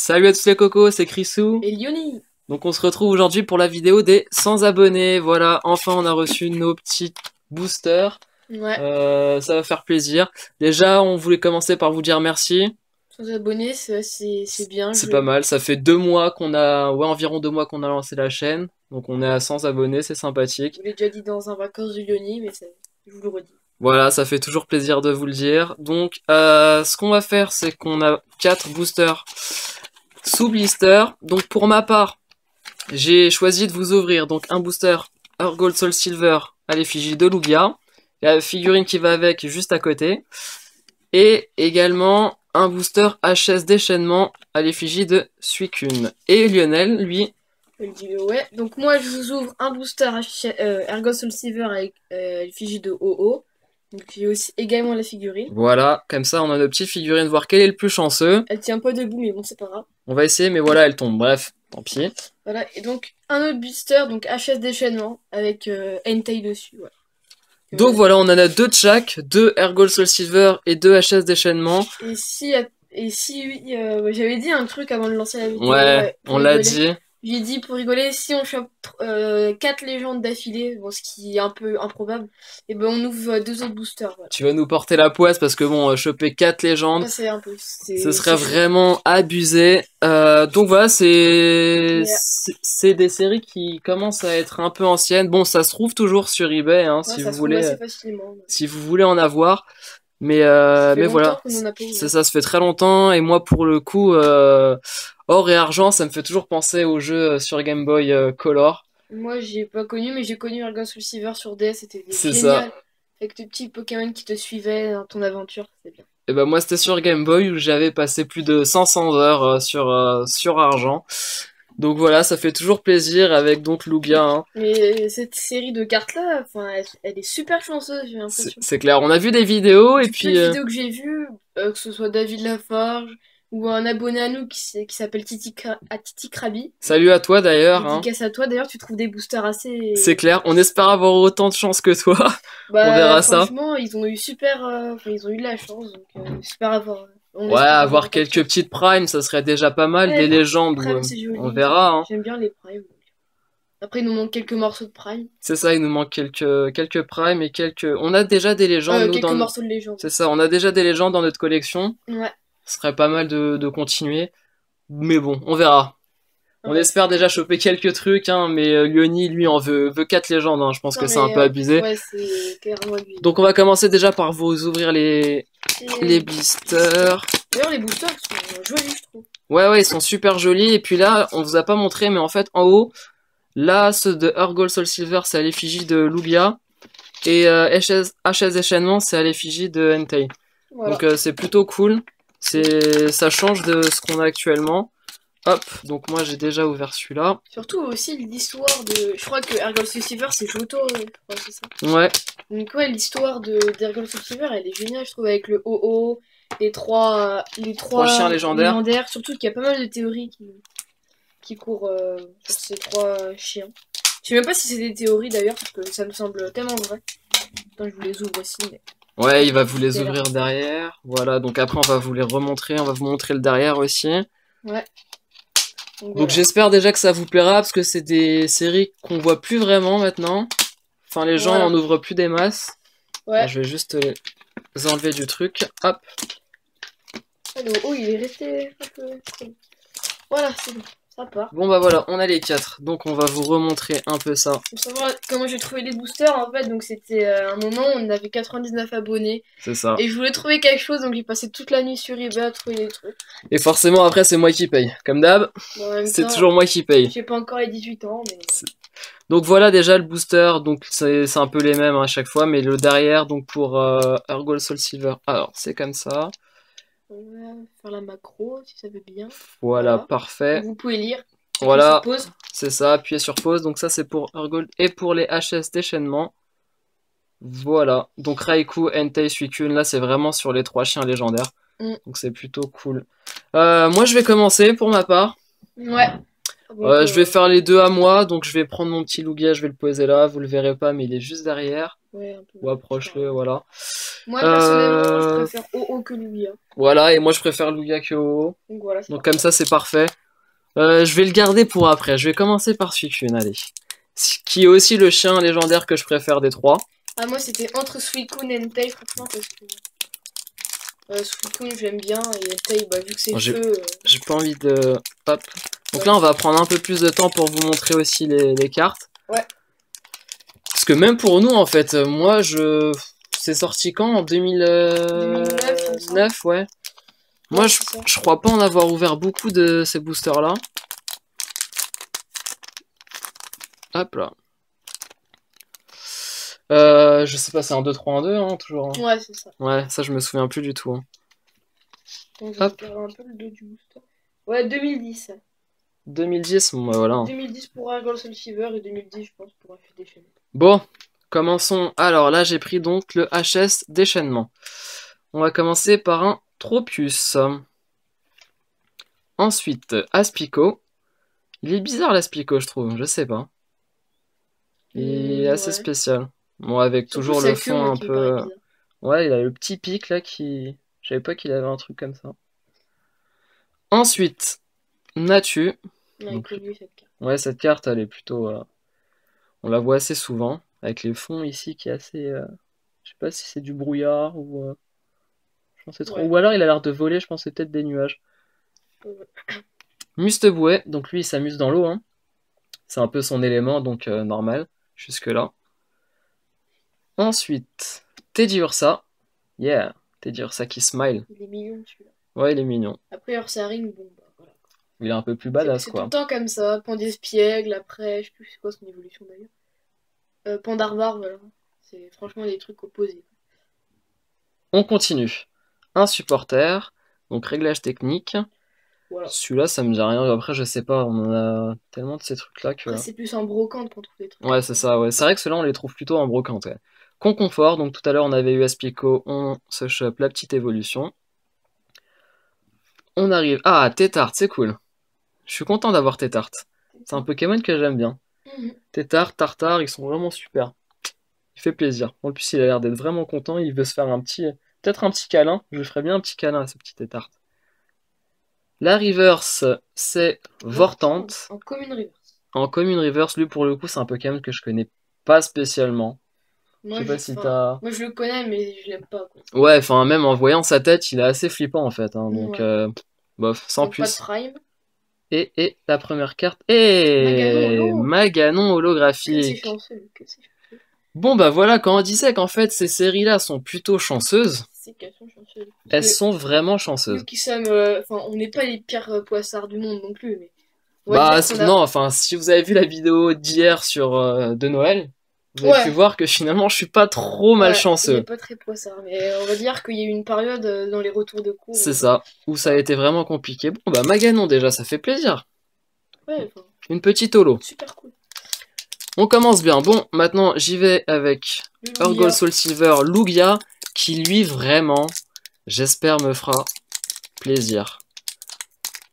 Salut à tous les cocos, c'est Chrisou. Et Lioni. Donc on se retrouve aujourd'hui pour la vidéo des 100 abonnés. Voilà, enfin on a reçu nos petits boosters. Ouais. Ça va faire plaisir. Déjà, on voulait commencer par vous dire merci. 100 abonnés, c'est bien. C'est pas mal. Ça fait 2 mois qu'on a, ouais, environ 2 mois qu'on a lancé la chaîne. Donc on est à 100 abonnés, c'est sympathique. Je vous l'ai déjà dit dans un vacances de Lioni, mais je vous le redis. Voilà, ça fait toujours plaisir de vous le dire. Donc, ce qu'on va faire, c'est qu'on a 4 boosters sous blister. Donc pour ma part, j'ai choisi de vous ouvrir donc un booster Earth Gold Soul Silver à l'effigie de Lugia. Il y a la figurine qui va avec juste à côté. Et également un booster HS déchaînement à l'effigie de Suicune. Et Lionel, lui... Ouais. Donc moi, je vous ouvre un booster Earth Gold Soul Silver avec l'effigie de OO. Donc j'ai aussi également la figurine. Voilà, comme ça on a nos petites figurines, voir quel est le plus chanceux. Elle tient pas debout, mais bon, c'est pas grave. On va essayer, mais voilà, elle tombe. Bref, tant pis. Voilà. Et donc un autre booster, donc HS déchaînement avec Entei dessus. Voilà. Donc voilà, on en a 2 de chaque, 2 Earth Gold Soul Silver et 2 HS déchaînement. Et si oui, j'avais dit un truc avant de lancer la vidéo. Ouais, on l'a dit. J'ai dit pour rigoler, si on chope 4 légendes d'affilée, bon, ce qui est un peu improbable, et ben on ouvre 2 autres boosters. Voilà. Tu vas nous porter la poisse parce que bon, choper 4 légendes, Ça, c'est un peu, ce serait vraiment abusé. Donc voilà, c'est des séries qui commencent à être un peu anciennes. Bon, ça se trouve toujours sur eBay, hein, ouais, assez facilement, si vous voulez en avoir. Mais voilà, ça se fait très longtemps. Et moi, pour le coup, or et argent, ça me fait toujours penser aux jeux sur Game Boy Color. Moi, j'ai pas connu, mais j'ai connu Argon Soul Silver sur DS, c'était C'est génial. ça. Avec tes petits Pokémon qui te suivaient dans ton aventure, c'était bien. Et ben moi, c'était sur Game Boy où j'avais passé plus de 500 heures sur argent. Donc voilà, ça fait toujours plaisir avec donc Lugia. Hein. Mais cette série de cartes-là, enfin, elle est super chanceuse, j'ai l'impression. C'est clair, on a vu des vidéos et puis... Les vidéos que j'ai vues, que ce soit David Lafarge ou un abonné à nous qui s'appelle Titi Krabi. Salut à toi d'ailleurs. Dédicace à toi, d'ailleurs, tu trouves des boosters assez... C'est clair, on espère avoir autant de chance que toi. Bah, on verra ça. Franchement, ils ont eu ils ont eu de la chance, donc j'espère avoir... Ouais, avoir quelques petites primes, ça serait déjà pas mal. Ouais, des légendes, on verra. Hein. J'aime bien les primes. Après, il nous manque quelques morceaux de prime. C'est ça, il nous manque quelques primes et quelques... On a déjà des légendes, nous, quelques morceaux de légendes. C'est ça, on a déjà des légendes dans notre collection. Ouais. Ce serait pas mal de continuer. Mais bon, on verra. On espère déjà choper quelques trucs, hein, mais Lioni, lui, en veut 4 légendes. Hein. Je pense que c'est un peu abusé. Ouais, c'est clairement abusé. Donc on va commencer déjà par vous ouvrir les blisters. D'ailleurs, les boosters sont jolis, je trouve. Ouais, ils sont super jolis. Et puis là, on vous a pas montré, mais en fait, en haut, là, ceux de Earth Gold Soul Silver, c'est à l'effigie de Lugia. Et HS déchaînement, c'est à l'effigie de Entei. Voilà. Donc c'est plutôt cool. Ça change de ce qu'on a actuellement. Hop, donc moi j'ai déjà ouvert celui-là. Surtout aussi l'histoire de... Je crois que Earth Gold Soul Silver c'est Johto, c'est ça. Ouais. Donc ouais, l'histoire d'Earth Gold Soul Silver, elle est géniale, je trouve, avec le OO, les trois chiens légendaires. Surtout qu'il y a pas mal de théories qui courent sur ces 3 chiens. Je sais même pas si c'est des théories d'ailleurs, parce que ça me semble tellement vrai. Attends, je vous les ouvre aussi, mais... Ouais, il va vous les ouvrir derrière. Voilà, donc après on va vous les remontrer, on va vous montrer le derrière aussi. Ouais. Donc j'espère déjà que ça vous plaira, parce que c'est des séries qu'on voit plus vraiment maintenant. Enfin, les gens en ouvrent plus des masses. Ouais. Alors, je vais juste les enlever du truc. Hop. Oh, il est resté un peu... Voilà, c'est bon. Ça part. Bon bah voilà, on a les 4, donc on va vous remontrer un peu ça. Pour savoir comment j'ai trouvé les boosters en fait, donc c'était un moment où on avait 99 abonnés. C'est ça. Et je voulais trouver quelque chose, donc j'ai passé toute la nuit sur eBay à trouver des trucs. Et forcément après c'est moi qui paye, comme d'hab, c'est toujours moi qui paye. J'ai pas encore les 18 ans, mais... Donc voilà déjà le booster, donc c'est un peu les mêmes à chaque fois, mais le derrière, donc pour Earth Gold Soul Silver, alors c'est comme ça. On va faire la macro, si ça veut bien. Voilà, parfait. Vous pouvez lire. Voilà, c'est ça, appuyez sur pause. Donc ça c'est pour Earth Gold et pour les HS déchaînement. Voilà, donc Raikou, Entei, Suicune, là c'est vraiment sur les 3 chiens légendaires. Donc c'est plutôt cool. Moi je vais commencer pour ma part. Ouais. Je vais faire les 2 à moi, donc je vais prendre mon petit Lugia, je vais le poser là, vous le verrez pas mais il est juste derrière. Ouais, un peu. Ou approche-le, voilà. Moi, personnellement, je préfère OO que Lugia. Voilà, et moi je préfère Lugia que OO. Donc voilà. Donc comme ça c'est parfait. Je vais le garder pour après. Je vais commencer par Suicune, allez. Qui est aussi le chien légendaire que je préfère des trois. Ah, moi c'était entre Suicune et Entei, franchement, parce que Suicune j'aime bien, et Entei, bah, vu que c'est feu. J'ai pas envie de... Hop. Donc là on va prendre un peu plus de temps pour vous montrer aussi les cartes. Ouais. Parce que même pour nous en fait, moi je... C'est sorti quand? En 2009, ouais. Moi, je crois pas en avoir ouvert beaucoup de ces boosters-là. Hop là. Je sais pas, c'est un 2-3 1 2, hein, toujours. Hein. Ouais, c'est ça. Ouais, ça, je me souviens plus du tout. Hein. Donc, hop. Un peu le dos du booster. Ouais, 2010. 2010, bon, bah, voilà. 2010 pour Argol Soul Fever et 2010, je pense, pour FD déchaînement. Bon, commençons. Alors là, j'ai pris donc le HS déchaînement. On va commencer par un Tropius. Ensuite, Aspico. Il est bizarre l'Aspico, je trouve, je sais pas. Il est assez spécial. Bon, avec surtout toujours le fond un peu... Ouais, il a le petit pic là qui... Je savais pas qu'il avait un truc comme ça. Ensuite, Natu. Donc, cette carte. Ouais, cette carte, elle est plutôt... On la voit assez souvent, avec les fonds ici qui est assez... Je sais pas si c'est du brouillard ou... Je pense trop... Ou alors il a l'air de voler, je pense que c'est peut-être des nuages. Mustebouet, donc lui il s'amuse dans l'eau. Hein. C'est un peu son élément, donc normal, jusque là. Ensuite, Teddy Ursa. Yeah, Teddy Ursa qui smile. Il est mignon celui-là. Ouais, il est mignon. Après Ursaring, bon bah voilà. Il est un peu plus badass quoi. C'est tout le temps comme ça, Pandespiègle, après, je sais plus c'est quoi son évolution d'ailleurs. Pandarbar, voilà. C'est franchement des trucs opposés. On continue. Un supporter, donc réglage technique. Voilà. Celui-là, ça me dit rien. Après, je sais pas, on en a tellement de ces trucs-là que... Après, c'est plus en brocante qu'on trouve des trucs. Ouais, c'est ça, ouais. C'est vrai que ceux-là, on les trouve plutôt en brocante, ouais. Conconfort, donc tout à l'heure, on avait eu Aspico, on se chope la petite évolution. On arrive... Ah, Tétart, c'est cool. Je suis content d'avoir Tétart. C'est un Pokémon que j'aime bien. Tétart, Tartare, ils sont vraiment super. Il fait plaisir. En plus, il a l'air d'être vraiment content. Il veut se faire un petit... Peut-être un petit câlin. Je lui ferais bien un petit câlin à ce petit Tétart. La reverse, c'est Vortante. En commune reverse. En commune reverse, lui pour le coup, c'est un Pokémon que je connais pas spécialement. Moi, je sais pas si t'as... Moi je le connais, mais je l'aime pas. Quoi. Ouais, enfin même en voyant sa tête, il est assez flippant en fait. Hein, donc, bof, sans donc, plus. Pas de prime. Et la première carte. Et Maganon holographique. Que c'est chanceux. Bon bah voilà, quand on disait qu'en fait ces séries-là sont plutôt chanceuses. C'est qu'elles sont chanceuses. Elles sont vraiment chanceuses. Nous qui sommes, enfin, on n'est pas les pires poissards du monde non plus, mais. Bah non, enfin, si vous avez vu la vidéo d'hier sur de Noël, vous avez pu voir que finalement je suis pas trop malchanceux. Il est pas très poissard, mais on va dire qu'il y a eu une période dans les retours de cours. C'est ça, où ça a été vraiment compliqué. Bon bah Maganon déjà, ça fait plaisir. Ouais. Une petite holo. Super cool. On commence bien. Bon, maintenant j'y vais avec Argol Soul Silver Lugia, qui lui vraiment, j'espère, me fera plaisir.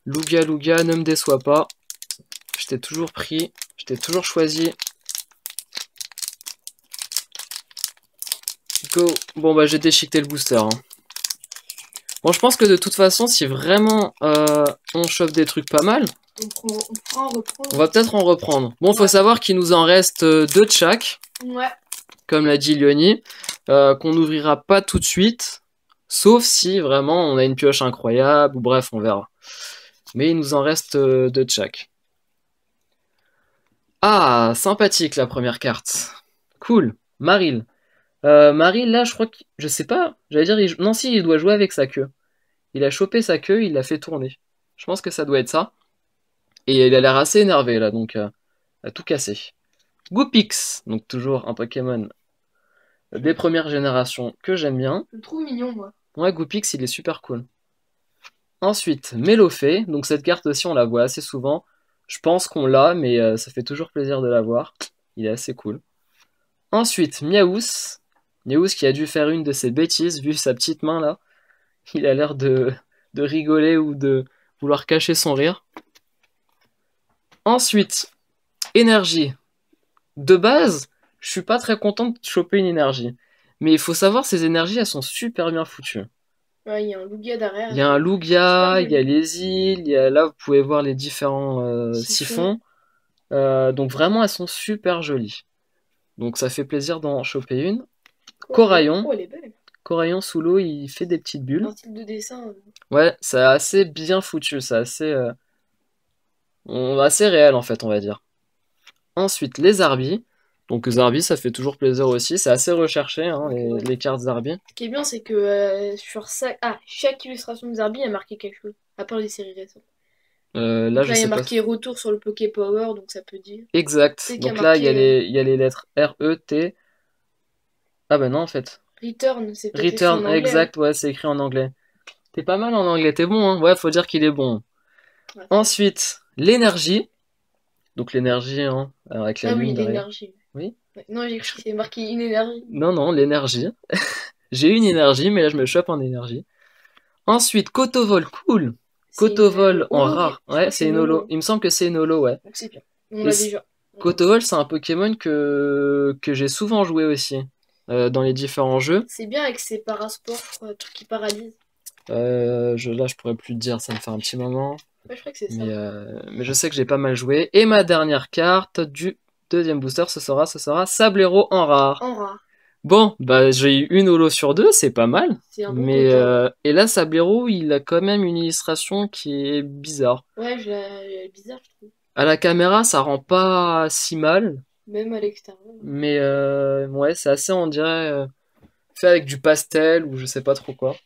Lugia, ne me déçois pas. Je t'ai toujours pris, je t'ai toujours choisi. Go. Bon bah j'ai déchiqueté le booster. Hein. Bon, je pense que de toute façon, si vraiment on chope des trucs pas mal, on va peut-être en reprendre. Bon, faut savoir qu'il nous en reste 2 de chaque. Ouais. Comme l'a dit Lyoni, qu'on n'ouvrira pas tout de suite, sauf si vraiment on a une pioche incroyable, ou bref, on verra. Mais il nous en reste 2 de chaque. Ah, sympathique la première carte. Cool. Maril. Maril, là, je crois que... Je sais pas. J'allais dire... Non, si, il doit jouer avec sa queue. Il a chopé sa queue, il l'a fait tourner. Je pense que ça doit être ça. Et il a l'air assez énervé, là, donc... à tout casser. Goopix. Donc toujours un Pokémon des premières générations que j'aime bien. Je le trouve mignon, moi. Ouais, Goopix, il est super cool. Ensuite, Mélofée. Donc cette carte aussi, on la voit assez souvent. Je pense qu'on l'a, mais ça fait toujours plaisir de la voir. Il est assez cool. Ensuite, Miaous. Miaous qui a dû faire une de ses bêtises, vu sa petite main là. Il a l'air de rigoler ou de vouloir cacher son rire. Ensuite, Énergie. De base, je suis pas très content de choper une énergie. Mais il faut savoir, ces énergies, elles sont super bien foutues. Ouais, il y a un Lugia derrière. Il y a un Lugia, Super il y a joli. les îles, là vous pouvez voir les différents Siphon. siphons. Donc vraiment elles sont super jolies. Donc ça fait plaisir d'en choper une. Coraillon. Oh, elle est belle. Coraillon sous l'eau, il fait des petites bulles. Un style de dessin. Ouais, c'est assez bien foutu, c'est assez réel en fait on va dire. Ensuite les Zarbi. Donc Zarbi ça fait toujours plaisir aussi, c'est assez recherché hein, Ok, ouais. les cartes Zarbi. Ce qui est bien, c'est que sur chaque illustration de Zarbi, il y a marqué quelque chose. À part les séries récentes. Là Donc je là, il y a sais pas. marqué retour sur le Poké Power, donc ça peut dire. Exact. C'est qu'il y a Donc là marqué il y a les lettres R, E, T. Ah bah non en fait. Return, c'est peut-être écrit en Return, anglais. Hein. exact, ouais, c'est écrit en anglais. T'es pas mal en anglais, t'es bon, hein. Ouais, faut dire qu'il est bon. Ouais, Ensuite, l'énergie. Donc l'énergie, hein, avec la ah oui, lune derrière. l'énergie. Oui? Ouais. Non, j'ai cru que c'est marqué une énergie. Non, non, l'énergie. J'ai une énergie, mais là je me chope en énergie. Ensuite, Kotovol, cool. C'est une Kotovol en holo. rare. Je crois Ouais, que c'est c'est une une holo. holo. Il me semble que c'est une holo, ouais. Donc c'est bien. On Et l'a déjà. Kotovol, c'est un Pokémon que j'ai souvent joué aussi. Dans les différents jeux. C'est bien avec ses parasports, je crois, trucs qui paralysent. Là, je pourrais plus te dire, ça me fait un petit moment. Ouais, je crois que c'est ça. Mais je sais que j'ai pas mal joué. Et ma dernière carte du deuxième booster, ce sera Sablero en rare. En rare. Bon, bah j'ai eu une holo sur deux, c'est pas mal. C'est un bon Mais quota. et là, Sablero, il a quand même une illustration qui est bizarre. Ouais, elle est bizarre, je trouve. À la caméra, ça rend pas si mal. Même à l'extérieur. Mais ouais, c'est assez, on dirait, fait avec du pastel ou je sais pas trop quoi.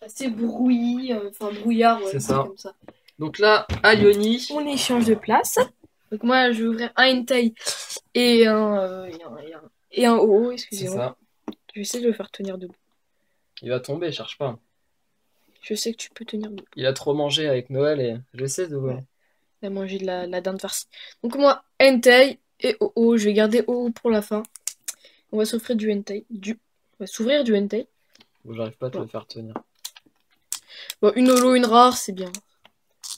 Assez brouillis, enfin brouillard, ouais, C'est c'est ça. comme ça. Donc là, Alioni. On échange de place. Donc moi, je vais ouvrir un Entei et et un OO, C'est excusez-moi. ça. Je vais essayer de le faire tenir debout. Il va tomber, cherche pas. Je sais que tu peux tenir debout. Il a trop mangé avec Noël et j'essaie de voir. Ouais. Il a mangé de la dinde farcie. Donc moi, Entei et OO. Je vais garder OO pour la fin. On va s'offrir du Entei. On va s'ouvrir du Entei. Bon, j'arrive pas à te Bon. le faire tenir. Bon, une holo, une rare, c'est bien.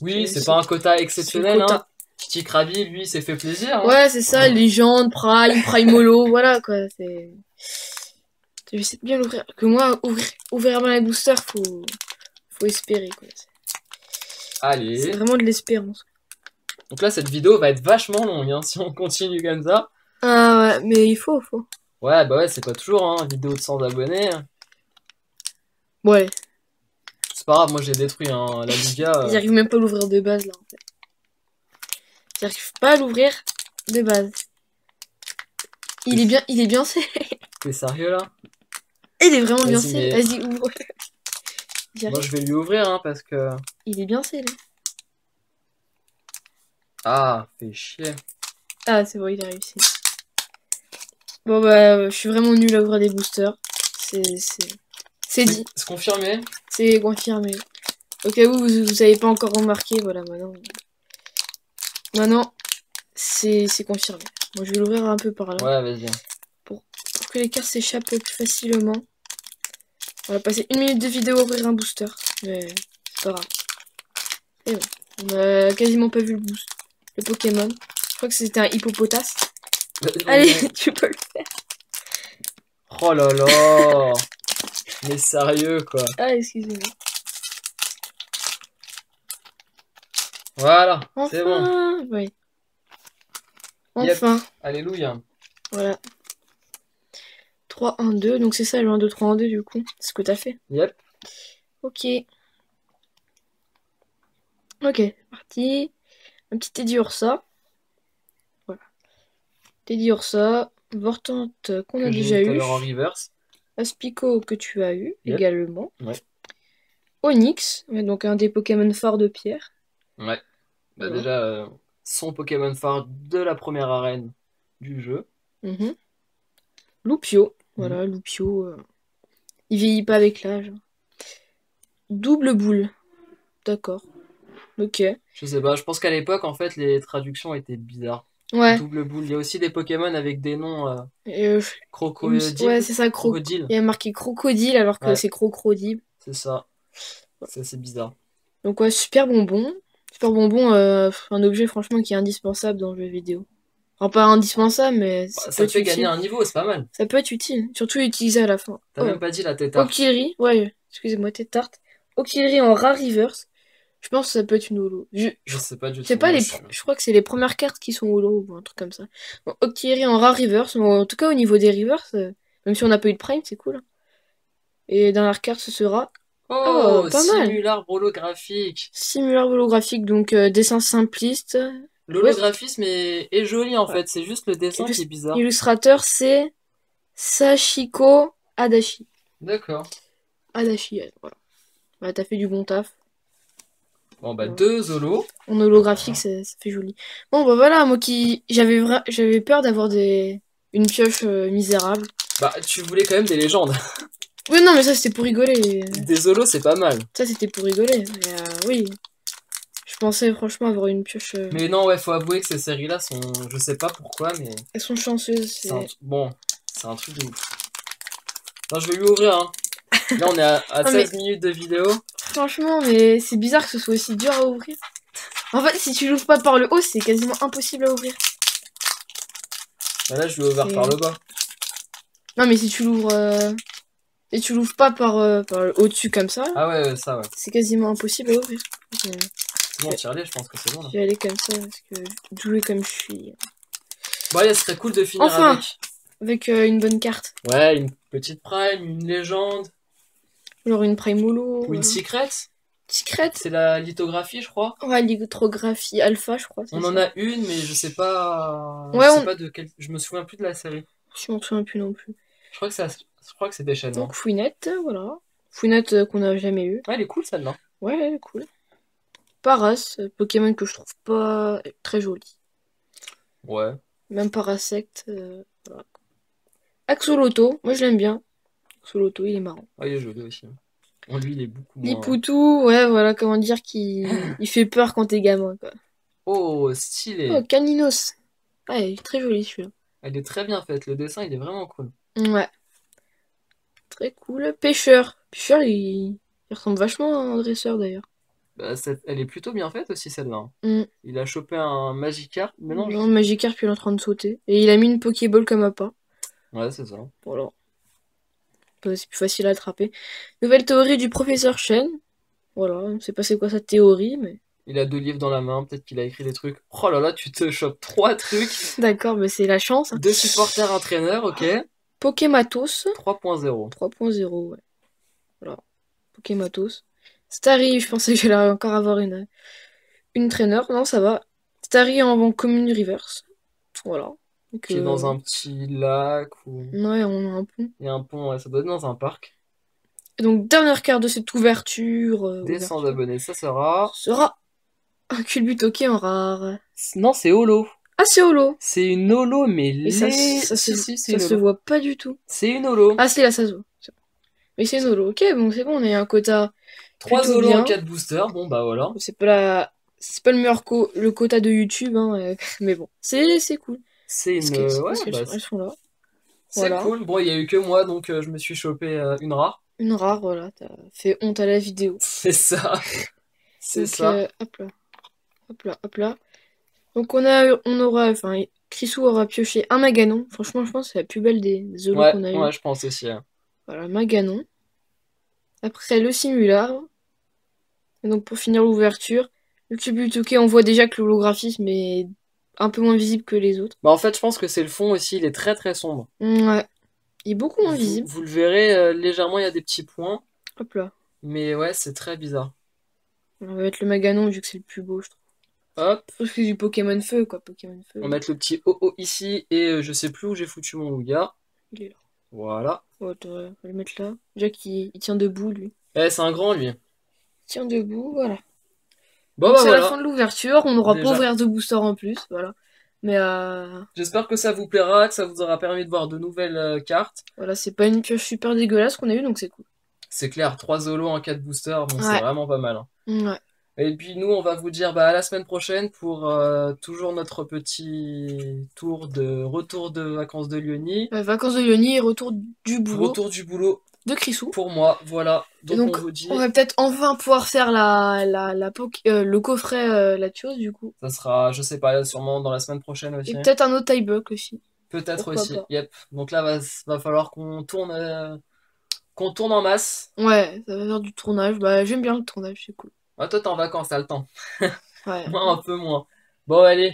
Oui, c'est C'est- pas un quota C'est exceptionnel, quota. hein. Petit Krabi, lui, s'est fait plaisir, hein. Ouais, c'est ça, légende, Prime, Primolo, voilà quoi. C'est. J'essaie de bien l'ouvrir. Que moi, ouvrir un booster, faut espérer quoi. Allez. C'est vraiment de l'espérance. Donc là, cette vidéo va être vachement longue, hein, si on continue comme ça. Ah ouais, mais il faut. Ouais, bah ouais, c'est pas toujours, hein, une vidéo de 100 abonnés. Ouais, C'est pas grave, moi j'ai détruit, hein, la Liga. j'arrive même pas à l'ouvrir de base là en fait. J'arrive pas à l'ouvrir de base. Il est bien scellé. T'es sérieux là? Il est vraiment bien Vas-y, scellé. mais- Vas-y, ouvre. Moi je vais lui ouvrir, hein, parce que... Il est bien scellé. Ah, fait chier. Ah, c'est bon, il a réussi. Bon bah, je suis vraiment nul à ouvrir des boosters. C'est dit. C'est confirmé? C'est confirmé. Au cas où vous avez pas encore remarqué, voilà, maintenant c'est confirmé. Moi je vais l'ouvrir un peu par là Ouais, vas-y. pour que les cartes s'échappent plus facilement. On va passer 1 minute de vidéo à ouvrir un booster, mais c'est pas grave. Et bon, on a quasiment pas vu le Pokémon. Je crois que c'était un hippopotas. Allez, tu peux le faire. Oh là là. Mais sérieux, quoi. Ah, excusez-moi. Voilà, c'est bon. Enfin, oui. Yep. Enfin, Alléluia. voilà. 3, 1, 2. Donc c'est ça le 1, 2, 3, 1, 2 du coup. C'est ce que t'as fait. Yep. Ok. Ok, c'est parti. Un petit Teddy Ursa. Voilà. Teddy Ursa. Vortante qu'on a Que j'ai déjà eu tout à eu. l'heure en reverse. Aspico que tu as eu Yep. également. Ouais. Onyx, ouais, donc un des Pokémon forts de pierre. Ouais. Bah Voilà. déjà, son Pokémon phare de la première arène du jeu. Mhm. Loupio. Voilà, Loupio. Il vieillit pas avec l'âge. Double boule. D'accord. Ok. Je sais pas, je pense qu'à l'époque, en fait, les traductions étaient bizarres. Ouais. Double boule. Il y a aussi des Pokémon avec des noms Ouais, crocodile. c'est ça, Crocodile. Il y a marqué crocodile alors que Ouais. c'est crocodile. C'est ça. C'est bizarre. Donc ouais, super bonbon. Super bonbon, un objet franchement qui est indispensable dans le jeu vidéo. Enfin, pas indispensable, mais Bah, ça peut ça te être fait gagner utile. un niveau, c'est pas mal. Ça peut être utile, surtout utilisé à la fin. T'as Oh. même pas dit la tétard. Okiri, ouais, excusez-moi, t'es tarte. Okiri en rare reverse. Je pense que ça peut être une holo. Je sais pas du C'est tout. pas Moi, les, je crois que c'est les premières cartes qui sont holo ou un truc comme ça. Bon, Okiri en rare reverse. Bon, en tout cas, au niveau des reverse, même si on n'a pas eu de prime, c'est cool. Et dernière carte, ce sera. Oh, Oh, pas mal. simular holographique. Simulaire holographique, donc dessin simpliste. Ouais, L'holographisme est joli en ouais. fait, c'est juste le dessin qui est bizarre. Illustrateur, c'est Sachiko Adachi. D'accord. Adachi, voilà. Bah, t'as fait du bon taf. Bon bah Ouais. 2 holos. En holographique, ça fait joli. Bon, bah voilà, moi qui. J'avais peur d'avoir une pioche misérable. Bah tu voulais quand même des légendes. Oui, non, mais ça c'était pour rigoler. Des holos c'est pas mal. Ça c'était pour rigoler. Mais oui. Je pensais franchement avoir une pioche. Mais non ouais, faut avouer que ces séries-là sont... Je sais pas pourquoi mais... Elles sont chanceuses. Bon, c'est un truc de ouf. Non, je vais lui ouvrir hein. Là on est à Non, 16 minutes de vidéo. Franchement, mais c'est bizarre que ce soit aussi dur à ouvrir. En fait, si tu l'ouvres pas par le haut, c'est quasiment impossible à ouvrir. Bah là je l'ai ouvert par le bas. Non, mais si tu l'ouvres. Et tu l'ouvres pas par le au-dessus comme ça, Ah ouais, ça ouais. c'est quasiment impossible à ouvrir. C'est bon, tire-les, je pense que c'est bon là. Je vais aller comme ça parce que doué comme je suis. Bon allez, ce serait cool de finir Enfin, avec une bonne carte. Ouais, une petite prime, une légende. Alors une prime holo. Ou une secret. Secret. C'est la lithographie, je crois. Ouais, lithographie alpha, je crois. On en a une, mais je sais pas. Ouais, je sais pas de quelle. Je me souviens plus de la série. Je m'en souviens plus non plus. Je crois que c'est déchaînement. Donc Fouinette, voilà. Fouinette qu'on n'a jamais eu. Ouais, elle est cool celle-là. Ouais, elle est cool. Paras, Pokémon que je trouve pas très joli. Ouais. Même Parasect, voilà. Axoloto, moi je l'aime bien. Axoloto, il est marrant. Ah, il est joli aussi. Bon, lui, il est beaucoup moins. Lipoutou, ouais, voilà, comment dire, il fait peur quand t'es gamin, quoi. Oh, stylé. Oh, Caninos. Ouais, il est très joli celui-là. Elle est très bien faite. Le dessin, il est vraiment cool. Ouais. Très cool. Pêcheur. Pêcheur, il ressemble vachement à un dresseur d'ailleurs. Bah, elle est plutôt bien faite aussi, celle-là. Mm. Il a chopé un Magikarp. Mais non, Non, Magikarp, il est en train de sauter. Et il a mis une Pokéball comme appât. Ouais, c'est ça. Voilà. C'est plus facile à attraper. Nouvelle théorie du professeur Chen. Voilà, on sait pas c'est quoi sa théorie, mais. Il a 2 livres dans la main, peut-être qu'il a écrit des trucs. Oh là là, tu te chopes 3 trucs. D'accord, mais c'est la chance. 2 supporters, un traîneur, ok. Pokématos 3.0. 3.0, ouais. Voilà. Pokématos. Starry, je pensais que j'allais encore avoir une traîneur. Non, ça va. Starry en commune reverse. Voilà. Donc, Qui est dans un petit lac ou... Ouais, on a un pont. Il y a un pont, ouais, ça doit être dans un parc. Et donc, dernière carte de cette ouverture. Des 100 abonnés, ça sera... Sera un Culbutoki en rare. Non, c'est holo. Ah, c'est holo. C'est une holo, mais Et ça se holo. voit pas du tout. C'est une holo. Ah, c'est là, ça se voit. Mais c'est une holo. Ok, bon, c'est bon, on a un quota 3 plutôt holos bien. en 4 boosters, bon bah voilà. C'est pas le meilleur le quota de YouTube, hein, mais bon, c'est cool. C'est une... Parce ouais, bah, elles sont là. c'est Voilà. cool. Bon, il y a eu que moi, donc je me suis chopé une rare. Une rare, voilà, t'as fait honte à la vidéo. C'est ça. C'est Donc, ça. hop là. Hop là, hop là. Donc enfin, Chrisou aura pioché un Maganon. Franchement, je pense que c'est la plus belle des holos Ouais, qu'on a eu. ouais, je pense aussi. Hein. Voilà, Maganon. Après, le Simular. Et donc, pour finir l'ouverture, le Cubutoke, on voit déjà que l'holographisme est un peu moins visible que les autres. Bah en fait, je pense que c'est le fond aussi, il est très très sombre. Ouais. Il est beaucoup moins visible. Vous le verrez, légèrement, il y a des petits points. Hop là. Mais ouais, c'est très bizarre. On va mettre le Maganon vu que c'est le plus beau, je trouve. Hop, Parce que c'est du Pokémon Feu, quoi. Pokémon Feu. on va mettre le petit OO ici, et je sais plus où j'ai foutu mon Ouya. Il est là. Voilà. Oh, on va le mettre là. Déjà qu'il tient debout, lui. Eh, c'est un grand, lui. Il tient debout, voilà. Bon, Donc bah c'est la voilà. fin de l'ouverture. On n'aura Déjà. pas ouvert de booster en plus, voilà. Mais J'espère que ça vous plaira, que ça vous aura permis de voir de nouvelles cartes. voilà, c'est pas une pioche super dégueulasse qu'on a eu, donc c'est cool. C'est clair, 3 holos en 4 boosters, bon, Ouais. c'est vraiment pas mal. Hein. Ouais. Et puis nous, on va vous dire bah, à la semaine prochaine pour toujours notre petit retour de vacances de Lyonnie. Vacances de Lyonnie et retour du boulot. Retour du boulot de Crissou. Pour moi, voilà. Et Donc donc, on vous dit, on va peut-être enfin pouvoir faire le coffret la tueuse du coup. ça sera, je sais pas, sûrement dans la semaine prochaine Et aussi. peut-être un autre tie block aussi. Peut-être Pourquoi aussi. pas. Yep. Donc là, va falloir qu'on tourne en masse. Ouais, ça va faire du tournage. Bah, j'aime bien le tournage, c'est cool. Ouais, toi, t'es en vacances, t'as le temps. Ouais. Moi, un peu moins. Bon, allez.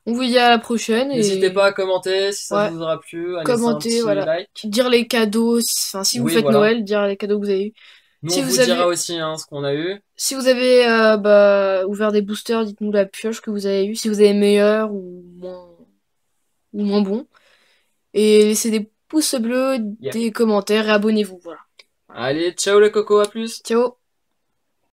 On vous dit à la prochaine N'hésitez pas et à commenter si ça ouais, vous aura plu, à laisser un commentez, petit voilà. like. Dire les cadeaux, enfin si vous Oui, faites voilà. Noël, dire les cadeaux que vous avez eu. Nous, Si on vous vous dira avez, aussi hein, ce qu'on a eu. si vous avez ouvert des boosters, dites-nous la pioche que vous avez eu, si vous avez meilleur ou moins bon. Et laissez des pouces bleus, Yep. des commentaires et abonnez-vous, voilà. Allez, ciao les cocos, à plus. Ciao!